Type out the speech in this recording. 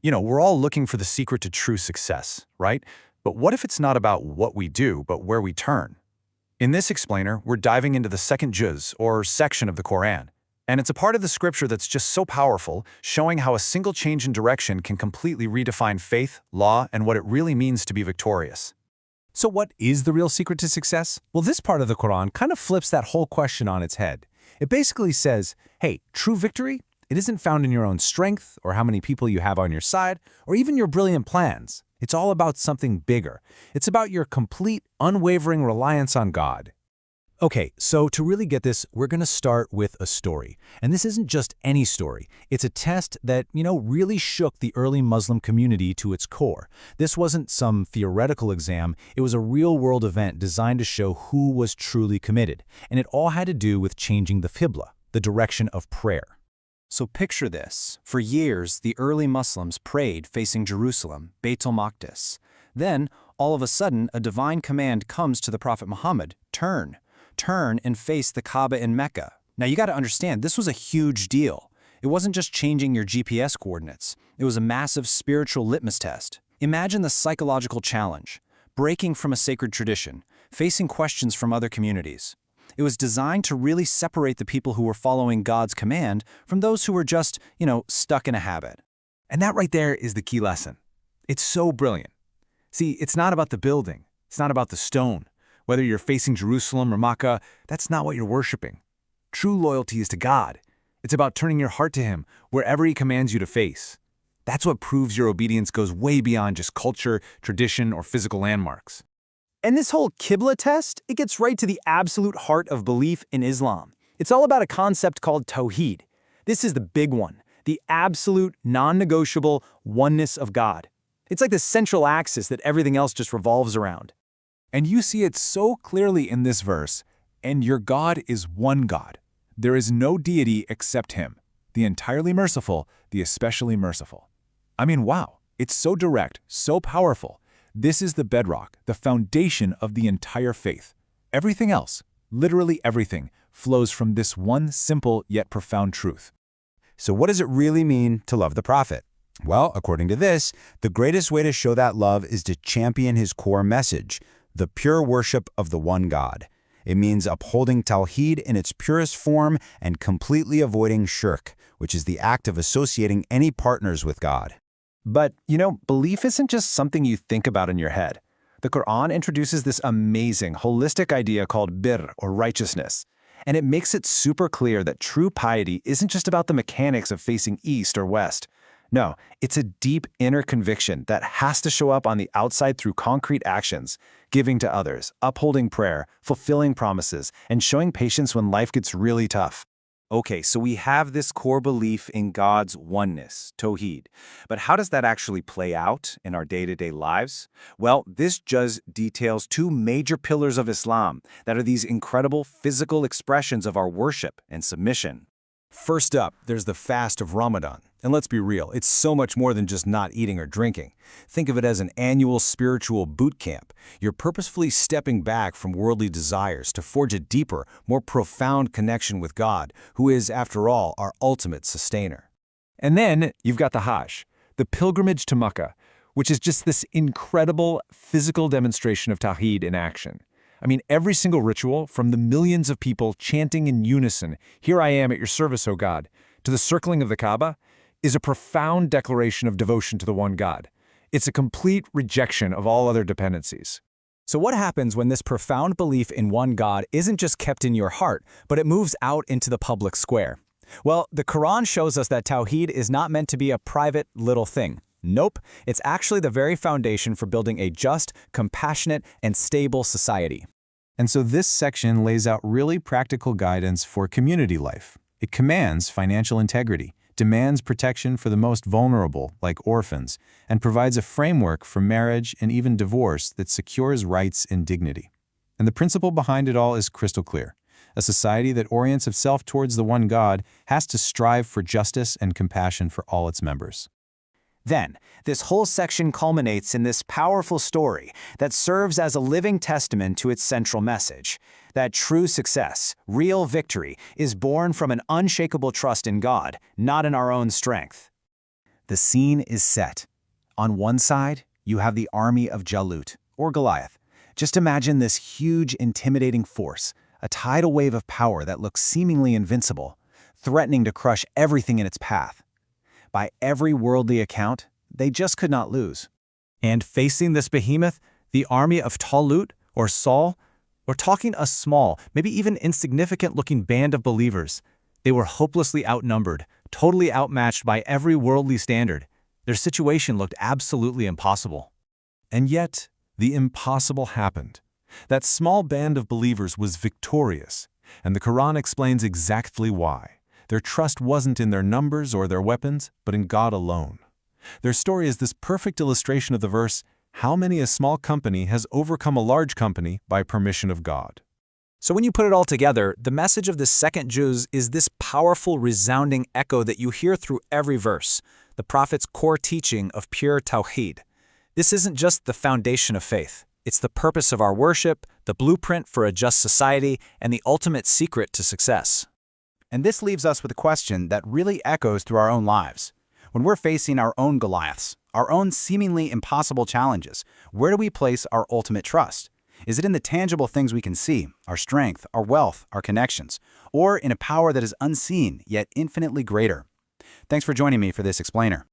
We're all looking for the secret to true success, right? But what if it's not about what we do, but where we turn? In this explainer, we're diving into the second juz, or section of the Qur'an. And it's a part of the scripture that's just so powerful, showing how a single change in direction can completely redefine faith, law, and what it really means to be victorious. So what is the real secret to success? Well, this part of the Quran kind of flips that whole question on its head. It basically says, hey, true victory, it isn't found in your own strength or how many people you have on your side or even your brilliant plans. It's all about something bigger. It's about your complete, unwavering reliance on God. Okay, so to really get this, we're going to start with a story. And this isn't just any story. It's a test that, really shook the early Muslim community to its core. This wasn't some theoretical exam. It was a real-world event designed to show who was truly committed. And it all had to do with changing the Qibla, the direction of prayer. So picture this. For years, the early Muslims prayed facing Jerusalem, Beit al-Maqdis. Then, all of a sudden, a divine command comes to the Prophet Muhammad, turn and face the Kaaba in Mecca. Now you got to understand, this was a huge deal. It wasn't just changing your GPS coordinates. It was a massive spiritual litmus test. Imagine the psychological challenge, breaking from a sacred tradition, facing questions from other communities. It was designed to really separate the people who were following God's command from those who were just, stuck in a habit. And that right there is the key lesson. It's so brilliant. See, it's not about the building. It's not about the stone. Whether you're facing Jerusalem or Makkah, that's not what you're worshiping. True loyalty is to God. It's about turning your heart to Him wherever He commands you to face. That's what proves your obedience goes way beyond just culture, tradition, or physical landmarks. And this whole Qibla test, it gets right to the absolute heart of belief in Islam. It's all about a concept called Tawheed. This is the big one, the absolute, non-negotiable oneness of God. It's like the central axis that everything else just revolves around. And you see it so clearly in this verse, and your God is one God. There is no deity except Him, the entirely merciful, the especially merciful. I mean, wow, it's so direct, so powerful. This is the bedrock, the foundation of the entire faith. Everything else, literally everything, flows from this one simple yet profound truth. So what does it really mean to love the Prophet? Well, according to this, the greatest way to show that love is to champion his core message, the pure worship of the one God. It means upholding Tawheed in its purest form and completely avoiding shirk, which is the act of associating any partners with God. But, belief isn't just something you think about in your head. The Qur'an introduces this amazing, holistic idea called birr, or righteousness. And it makes it super clear that true piety isn't just about the mechanics of facing east or west. No, it's a deep inner conviction that has to show up on the outside through concrete actions, giving to others, upholding prayer, fulfilling promises, and showing patience when life gets really tough. Okay, so we have this core belief in God's oneness, Tawheed. But how does that actually play out in our day-to-day lives? Well, this juz details two major pillars of Islam that are these incredible physical expressions of our worship and submission. First up, there's the fast of Ramadan. And let's be real, it's so much more than just not eating or drinking. Think of it as an annual spiritual boot camp. You're purposefully stepping back from worldly desires to forge a deeper, more profound connection with God, who is, after all, our ultimate sustainer. And then you've got the Hajj, the pilgrimage to Mecca, which is just this incredible physical demonstration of Tawheed in action. I mean, every single ritual, from the millions of people chanting in unison, "Here I am at your service, O God," to the circling of the Kaaba, is a profound declaration of devotion to the one God. It's a complete rejection of all other dependencies. So what happens when this profound belief in one God isn't just kept in your heart, but it moves out into the public square? Well, the Quran shows us that Tawheed is not meant to be a private little thing. Nope, it's actually the very foundation for building a just, compassionate, and stable society. And so this section lays out really practical guidance for community life. It commands financial integrity, demands protection for the most vulnerable, like orphans, and provides a framework for marriage and even divorce that secures rights and dignity. And the principle behind it all is crystal clear. A society that orients itself towards the one God has to strive for justice and compassion for all its members. Then, this whole section culminates in this powerful story that serves as a living testament to its central message, that true success, real victory, is born from an unshakable trust in God, not in our own strength. The scene is set. On one side, you have the army of Jalut, or Goliath. Just imagine this huge, intimidating force, a tidal wave of power that looks seemingly invincible, threatening to crush everything in its path. By every worldly account, they just could not lose. And facing this behemoth, the army of Talut, or Saul, we're talking a small, maybe even insignificant-looking band of believers. They were hopelessly outnumbered, totally outmatched by every worldly standard. Their situation looked absolutely impossible. And yet, the impossible happened. That small band of believers was victorious, and the Quran explains exactly why. Their trust wasn't in their numbers or their weapons, but in God alone. Their story is this perfect illustration of the verse, "How many a small company has overcome a large company by permission of God." So when you put it all together, the message of this second juz is this powerful, resounding echo that you hear through every verse, the Prophet's core teaching of pure tawheed. This isn't just the foundation of faith. It's the purpose of our worship, the blueprint for a just society, and the ultimate secret to success. And this leaves us with a question that really echoes through our own lives. When we're facing our own Goliaths, our own seemingly impossible challenges, where do we place our ultimate trust? Is it in the tangible things we can see, our strength, our wealth, our connections, or in a power that is unseen yet infinitely greater? Thanks for joining me for this explainer.